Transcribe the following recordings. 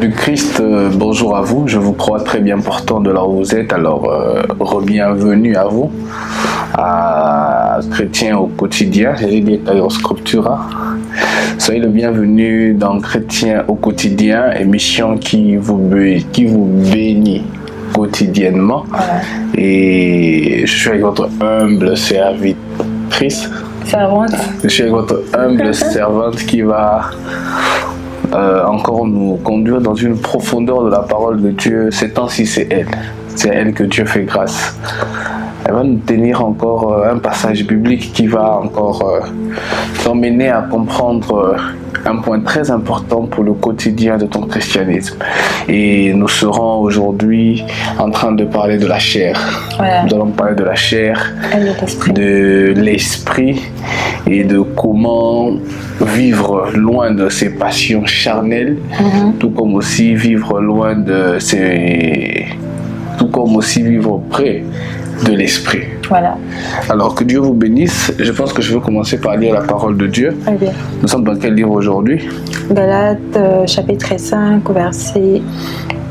du Christ, bonjour à vous. Je vous crois très bien portant de là où vous êtes. Alors, bienvenue à vous, à Chrétiens au quotidien. J'allais dire Cairo Scriptura. Soyez le bienvenu dans Chrétiens au quotidien, émission qui vous bénit quotidiennement. Voilà. Et je suis avec votre humble servitrice. Servante. Je suis avec votre humble servante qui va encore nous conduire dans une profondeur de la parole de Dieu. Ces temps-ci, c'est elle. C'est elle que Dieu fait grâce. Elle va nous tenir encore un passage biblique qui va encore t'emmener à comprendre un point très important pour le quotidien de ton christianisme. Et nous serons aujourd'hui en train de parler de la chair. Voilà. Nous allons parler de la chair, de l'esprit et de comment vivre loin de ses passions charnelles, tout comme aussi vivre loin de ses... tout comme aussi vivre près de l'esprit. Voilà. Alors que Dieu vous bénisse. Je pense que je vais commencer par lire la parole de Dieu. Okay. Nous sommes dans quel livre aujourd'hui? Galates chapitre 5, versets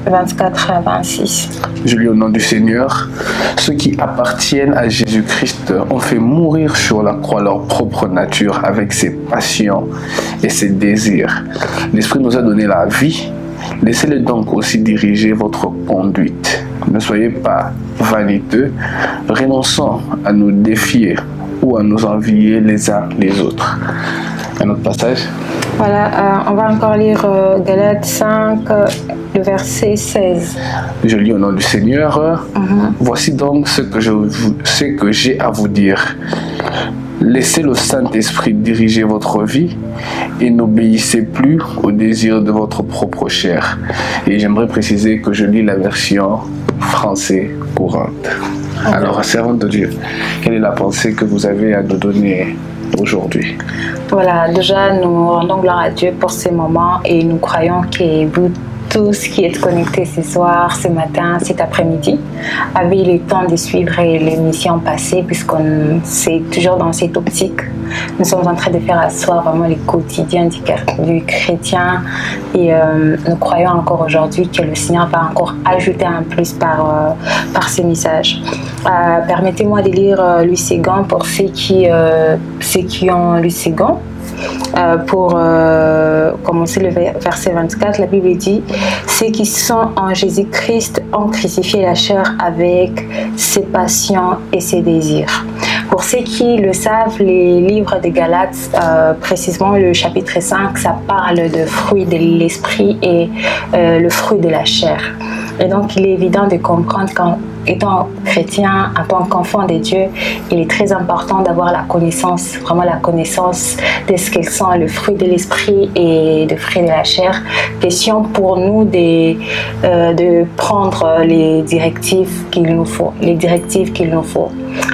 24 à 26. Je lis au nom du Seigneur. Ceux qui appartiennent à Jésus-Christ ont fait mourir sur la croix leur propre nature avec ses passions et ses désirs. L'Esprit nous a donné la vie. Laissez-le donc aussi diriger votre conduite. Ne soyez pas vaniteux, renonçons à nous défier ou à nous envier les uns les autres. Un autre passage. Voilà, on va encore lire Galates 5, le verset 16. Je lis au nom du Seigneur. Voici donc ce que j'ai à vous dire. Laissez le Saint-Esprit diriger votre vie et n'obéissez plus aux désirs de votre propre chair. Et j'aimerais préciser que je lis la version français courante. Alors, servante de Dieu, quelle est la pensée que vous avez à nous donner aujourd'hui? Voilà, déjà nous rendons gloire à Dieu pour ces moments et nous croyons que vous tous qui êtes connectés ce soir, ce matin, cet après-midi, avez le temps de suivre l'émission passée puisqu'on c'est toujours dans cette optique. Nous sommes en train de faire asseoir vraiment le quotidien du chrétien et nous croyons encore aujourd'hui que le Seigneur va encore ajouter un plus par ce message. Permettez-moi de lire Louis Séguin pour ceux qui ont Louis Séguin. Pour commencer le verset 24, la Bible dit « Ceux qui sont en Jésus-Christ ont crucifié la chair avec ses passions et ses désirs. » Pour ceux qui le savent, les livres de Galates, précisément le chapitre 5, ça parle de fruits de l'esprit et le fruit de la chair. Et donc, il est évident de comprendre qu'en étant chrétien, en tant qu'enfant de Dieu, il est très important d'avoir la connaissance, vraiment la connaissance de ce qu'ils sont, le fruit de l'esprit et le fruit de la chair. Question pour nous de prendre les directives qu'il nous faut,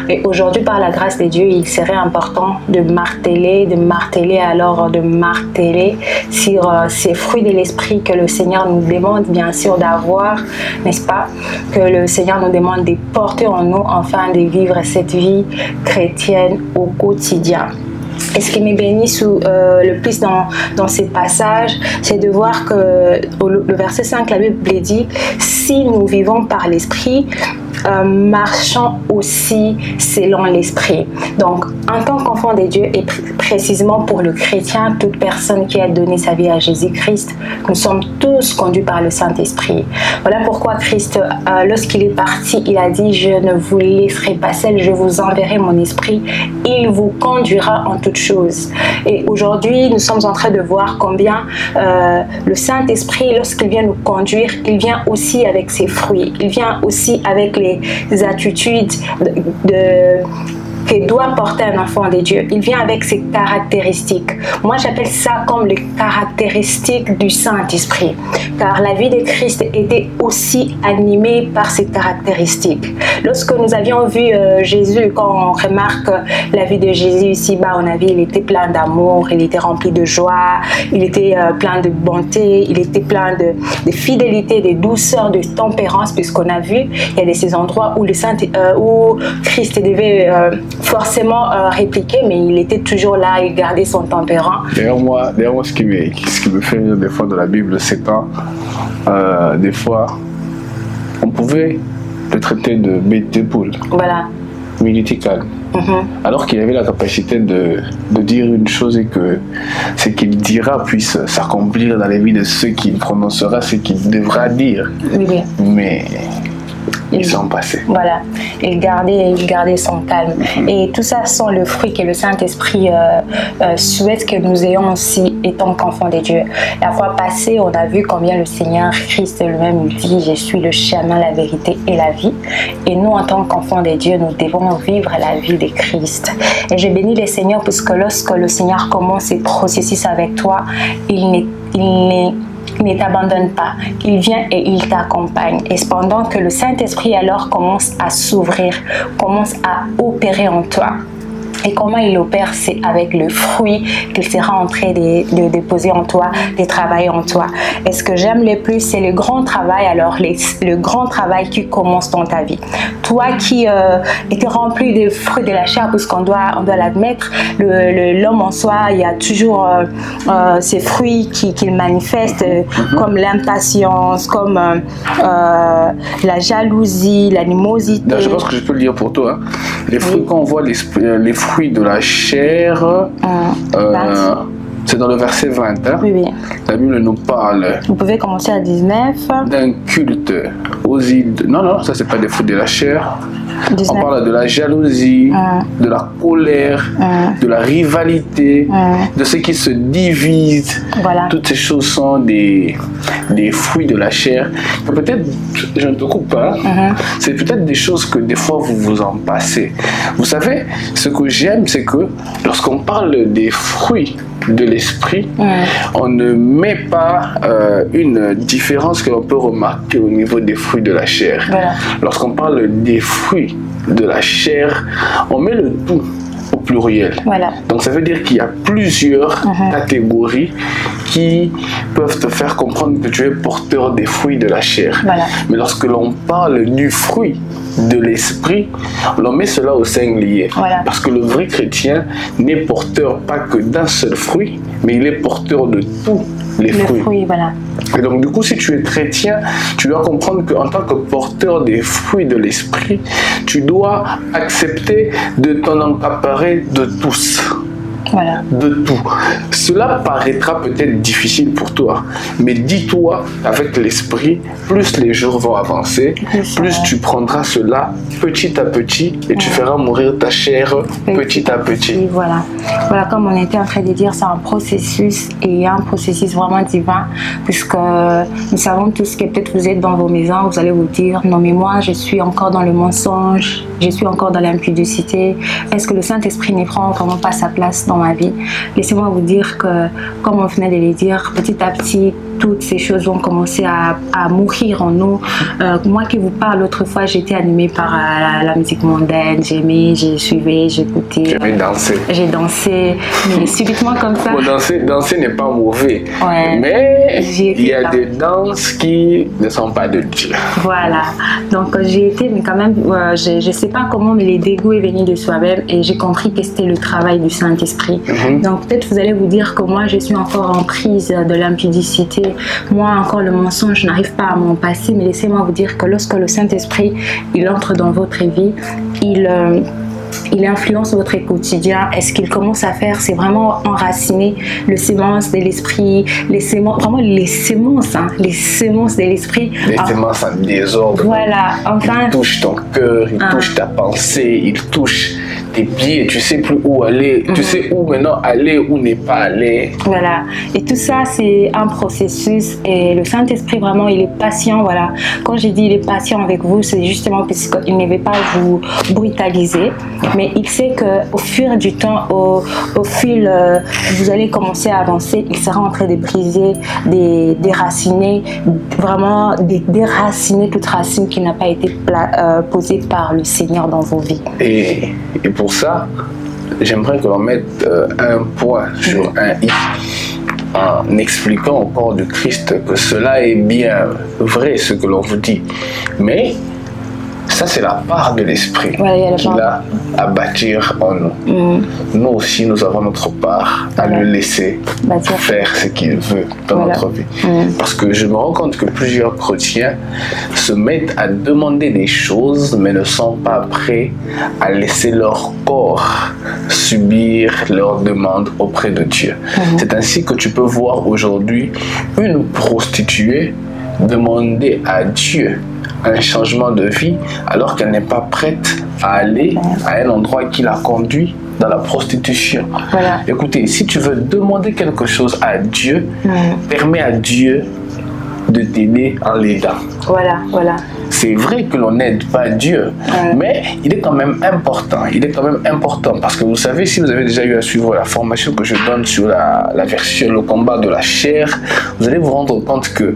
Et aujourd'hui, par la grâce de Dieu, il serait important de marteler sur ces fruits de l'esprit que le Seigneur nous demande bien sûr d'avoir, n'est-ce pas? Que le Seigneur nous demande de porter en nous afin de vivre cette vie chrétienne au quotidien. Et ce qui me bénit le plus dans ces passages, c'est de voir que le verset 5, la Bible dit « Si nous vivons par l'Esprit, marchons aussi selon l'Esprit. » Donc, en tant qu'enfant de Dieu et précisément pour le chrétien, toute personne qui a donné sa vie à Jésus-Christ, nous sommes tous conduits par le Saint-Esprit. Voilà pourquoi Christ, lorsqu'il est parti, il a dit « Je ne vous laisserai pas seul, je vous enverrai mon esprit, il vous conduira en toutes choses. » Et aujourd'hui, nous sommes en train de voir combien le Saint-Esprit, lorsqu'il vient nous conduire, il vient aussi avec ses fruits, il vient aussi avec les attitudes que doit porter un enfant de Dieu. Il vient avec ses caractéristiques. Moi, j'appelle ça comme les caractéristiques du Saint-Esprit. Car la vie de Christ était aussi animée par ces caractéristiques. Lorsque nous avions vu Jésus, quand on remarque la vie de Jésus ici-bas, on a vu il était plein d'amour, il était rempli de joie, il était plein de bonté, il était plein de fidélité, de douceur, de tempérance, puisqu'on a vu, il y a de ces endroits où, où Christ devait forcément répliquer, mais il était toujours là, il gardait son tempérament. D'ailleurs, moi, ce qui me fait rire des fois de la Bible, c'est quand, des fois, on pouvait le traiter de bête de poule. Voilà. Mais il était calme. Alors qu'il avait la capacité de dire une chose et que ce qu'il dira puisse s'accomplir dans les vies de ceux qui prononcera ce qu'il devra dire. Oui. Mais ils sont passés. Voilà, il gardait son calme. Et tout ça sont le fruit que le Saint-Esprit souhaite que nous ayons aussi, étant qu'enfants de Dieu. La fois passée, on a vu combien le Seigneur Christ lui-même dit « Je suis le chemin, la vérité et la vie ». Et nous, en tant qu'enfants de Dieu, nous devons vivre la vie de Christ. Et je bénis le Seigneur parce que lorsque le Seigneur commence ce processus avec toi, il ne t'abandonne pas, il vient et il t'accompagne. Et cependant que le Saint-Esprit alors commence à s'ouvrir, commence à opérer en toi. Et comment il opère, c'est avec le fruit qu'il sera en train de déposer en toi, de travailler en toi. Et ce que j'aime le plus, c'est le grand travail, alors le grand travail qui commence dans ta vie. Toi qui étais rempli de fruits de la chair, parce qu'on doit l'admettre, l'homme en soi, il y a toujours ces fruits qu'il manifeste, comme l'impatience, comme la jalousie, l'animosité. Je pense que je peux le dire pour toi. Les fruits qu'on voit, les fruits de la chair, c'est dans le verset 20. Hein? Oui. La Bible nous parle. Vous pouvez commencer à 19. D'un culte aux idoles. Non, ça c'est pas des fruits de la chair. 19. On parle de la jalousie, de la colère, de la rivalité, de ceux qui se divisent. Voilà. Toutes ces choses sont des fruits de la chair. Peut-être, je ne te coupe pas, c'est peut-être des choses que des fois vous vous en passez. Vous savez, ce que j'aime, c'est que lorsqu'on parle des fruits de l'esprit, on ne met pas une différence que l'on peut remarquer au niveau des fruits de la chair. Voilà. Lorsqu'on parle des fruits de la chair, on met le tout au pluriel. Voilà. Donc ça veut dire qu'il y a plusieurs catégories qui peuvent te faire comprendre que tu es porteur des fruits de la chair. Voilà. Mais lorsque l'on parle du fruit de l'esprit, on met cela au singulier. Voilà. Parce que le vrai chrétien n'est porteur pas que d'un seul fruit, mais il est porteur de tous les fruits. Voilà. Et donc du coup, si tu es chrétien, tu dois comprendre qu'en tant que porteur des fruits de l'esprit, tu dois accepter de t'en emparer de tous. Voilà. De tout. Cela paraîtra peut-être difficile pour toi, mais dis-toi qu'avec l'esprit, plus les jours vont avancer, plus tu prendras cela petit à petit et tu feras mourir ta chair petit à petit. Voilà. Voilà, comme on était en train de dire, c'est un processus et un processus vraiment divin, puisque nous savons tous que peut-être vous êtes dans vos maisons, vous allez vous dire, non mais moi je suis encore dans le mensonge, je suis encore dans l'impudicité. Est-ce que le Saint-Esprit ne prend vraiment pas sa place dans ma vie? Laissez-moi vous dire que, comme on venait de le dire, petit à petit, toutes ces choses vont commencer à mourir en nous. Moi qui vous parle, autrefois, j'étais animée par la musique mondaine. J'aimais, j'ai suivi, j'écoutais. J'aimais danser. J'ai dansé, mais subitement comme ça. Bon, danser n'est pas mauvais, mais il y a des danses qui ne sont pas de Dieu. Voilà. Donc j'ai été, mais quand même, je ne sais pas comment, mais les dégoûts est venu de soi-même et j'ai compris que c'était le travail du Saint-Esprit. Donc peut-être vous allez vous dire que moi, je suis encore en prise de l'impudicité. Moi, encore le mensonge, je n'arrive pas à m'en passer, mais laissez-moi vous dire que lorsque le Saint-Esprit, il entre dans votre vie, il influence votre quotidien. Et ce qu'il commence à faire, c'est vraiment enraciner le sémence de l'esprit, vraiment les sémences de l'esprit. Les sémences en désordre. Voilà, enfin. Il touche ton cœur, il touche ta pensée, il touche tes pieds, tu sais plus où aller, tu sais où maintenant aller, où ne pas aller. Voilà, et tout ça c'est un processus et le Saint-Esprit vraiment il est patient, voilà. Quand j'ai dit il est patient avec vous, c'est justement parce qu'il ne veut pas vous brutaliser, mais il sait qu'au fur du temps, au fil, vous allez commencer à avancer, il sera en train de briser, de déraciner, vraiment de déraciner toute racine qui n'a pas été posée par le Seigneur dans vos vies. Et pour ça, j'aimerais que l'on mette un point sur un i en expliquant au corps de Christ que cela est bien vrai ce que l'on vous dit. Mais Ça, c'est la part de l'esprit Voilà, qu'il a à bâtir en nous. Nous aussi, nous avons notre part à le laisser faire ce qu'il veut dans notre vie. Parce que je me rends compte que plusieurs chrétiens se mettent à demander des choses, mais ne sont pas prêts à laisser leur corps subir leurs demandes auprès de Dieu. C'est ainsi que tu peux voir aujourd'hui une prostituée demander à Dieu un changement de vie alors qu'elle n'est pas prête à aller à un endroit qui la conduit dans la prostitution. Écoutez, si tu veux demander quelque chose à Dieu, permets à Dieu de t'aider en l'aidant. C'est vrai que l'on n'aide pas Dieu, mais il est quand même important. Il est quand même important parce que vous savez, si vous avez déjà eu à suivre la formation que je donne sur la version, le combat de la chair, vous allez vous rendre compte que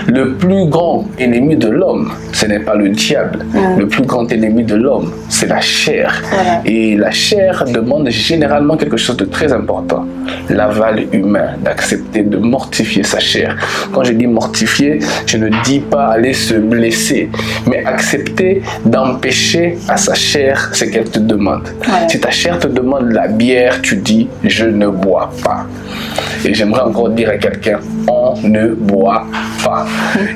le plus grand ennemi de l'homme, ce n'est pas le diable. Le plus grand ennemi de l'homme, c'est la chair. Et la chair demande généralement quelque chose de très important. L'aval humain, d'accepter de mortifier sa chair. Quand je dis mortifier, je ne dis pas aller se blesser, mais accepter d'empêcher à sa chair ce qu'elle te demande. Si ta chair te demande la bière, tu dis « je ne bois pas ». Et j'aimerais encore dire à quelqu'un « on ne boit pas ».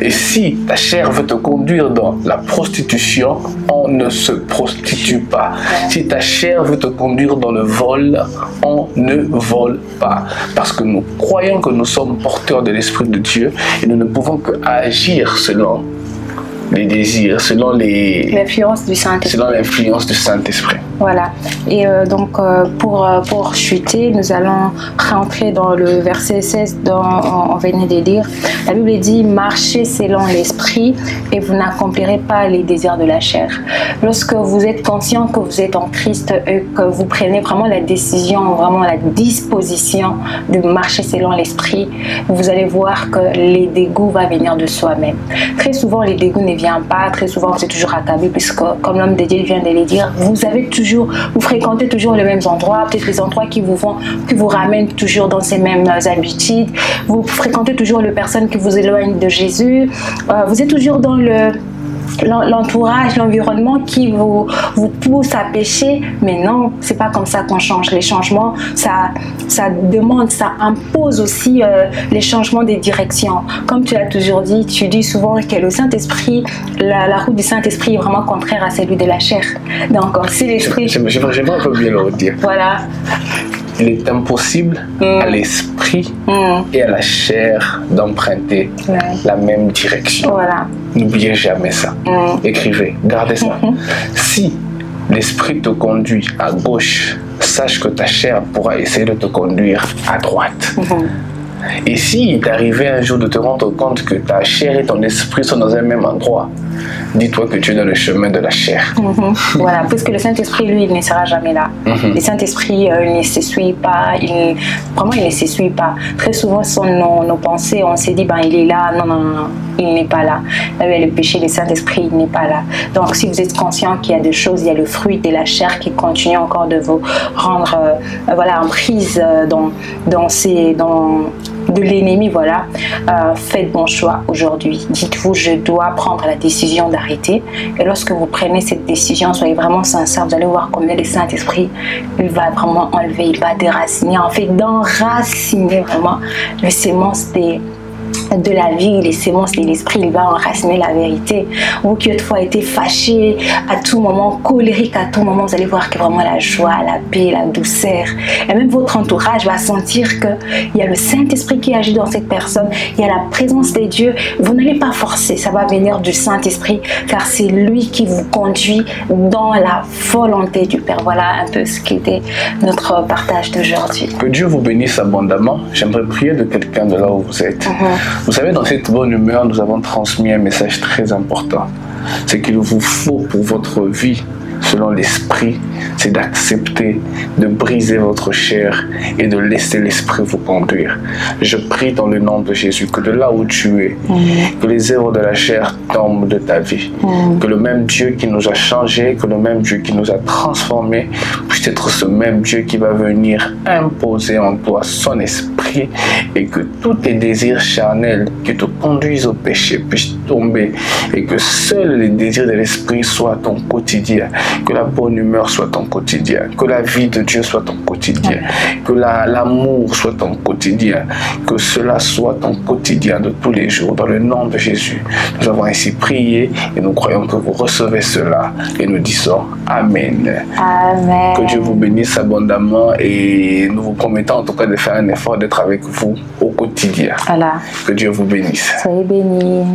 Et si ta chair veut te conduire dans la prostitution, on ne se prostitue pas. Si ta chair veut te conduire dans le vol, on ne vole pas. Parce que nous croyons que nous sommes porteurs de l'Esprit de Dieu et nous ne pouvons que agir selon les désirs, selon l'influence du Saint-Esprit. Voilà. Et donc, pour chuter, nous allons rentrer dans le verset 16 dont on venait de lire. La Bible dit « Marchez selon l'Esprit et vous n'accomplirez pas les désirs de la chair ». Lorsque vous êtes conscient que vous êtes en Christ et que vous prenez vraiment la décision, vraiment la disposition de marcher selon l'Esprit, vous allez voir que les dégoûts vont venir de soi-même. Très souvent, les dégoûts ne viennent pas. Très souvent, vous êtes toujours accablé puisque, comme l'homme de Dieu vient de le dire, vous fréquentez toujours les mêmes endroits, peut-être les endroits qui vous ramènent toujours dans ces mêmes habitudes. Vous fréquentez toujours les personnes qui vous éloignent de Jésus. Vous êtes toujours dans l'entourage, l'environnement qui vous pousse à pécher, mais non, c'est pas comme ça qu'on change. Les changements, ça demande, ça impose aussi les changements des directions. Comme tu l'as toujours dit, tu dis souvent que le Saint-Esprit, la route du Saint-Esprit est vraiment contraire à celui de la chair. Donc, si l'Esprit... J'aimerais un peu bien le redire. Voilà. Il est impossible à l'esprit et à la chair d'emprunter la même direction. N'oubliez jamais ça. Écrivez, gardez ça. Si l'esprit te conduit à gauche, sache que ta chair pourra essayer de te conduire à droite. Et s'il t'arrivait un jour de te rendre compte que ta chair et ton esprit sont dans un même endroit, dis-toi que tu es dans le chemin de la chair. Voilà, puisque le Saint-Esprit, lui, il ne sera jamais là. Le Saint-Esprit, il ne s'essuie pas, vraiment, il ne s'essuie pas. Très souvent, ce sont nos pensées, on s'est dit, ben, il est là, non, il n'est pas là. Là où il y a le péché, le Saint-Esprit, il n'est pas là. Donc, si vous êtes conscient qu'il y a des choses, il y a le fruit de la chair qui continue encore de vous rendre en prise de l'ennemi, faites bon choix aujourd'hui. Dites-vous, je dois prendre la décision d'arrêter. Et lorsque vous prenez cette décision, soyez vraiment sincère, vous allez voir combien le Saint-Esprit, il va vraiment enlever, il va déraciner, en fait, d'enraciner vraiment les sémences de la vie, les sémences de l'esprit, il va enraciner la vérité. Vous qui autrefois été fâchés à tout moment, colériques à tout moment, vous allez voir que vraiment la joie, la paix, la douceur, et même votre entourage va sentir qu'il y a le Saint-Esprit qui agit dans cette personne, il y a la présence de Dieu. Vous n'allez pas forcer, ça va venir du Saint-Esprit, car c'est lui qui vous conduit dans la volonté du Père. Voilà un peu ce qui était notre partage d'aujourd'hui. Que Dieu vous bénisse abondamment. J'aimerais prier de quelqu'un de là où vous êtes. Vous savez, dans cette bonne humeur, nous avons transmis un message très important. C'est qu'il vous faut pour votre vie, selon l'esprit, c'est d'accepter de briser votre chair et de laisser l'esprit vous conduire. Je prie dans le nom de Jésus que de là où tu es, que les œuvres de la chair tombent de ta vie, que le même Dieu qui nous a changés, que le même Dieu qui nous a transformés, puisse être ce même Dieu qui va venir imposer en toi son esprit purifier et que tous tes désirs charnels qui te conduisent au péché puissent tomber et que seuls les désirs de l'esprit soient ton quotidien, que la bonne humeur soit ton quotidien, que la vie de Dieu soit ton quotidien, que l'amour soit ton quotidien, que cela soit ton quotidien de tous les jours. Dans le nom de Jésus, nous avons ainsi prié et nous croyons que vous recevez cela et nous disons Amen. Amen. Que Dieu vous bénisse abondamment et nous vous promettons en tout cas de faire un effort d'être avec vous au quotidien. Voilà. Que Dieu vous bénisse. Soyez bénis.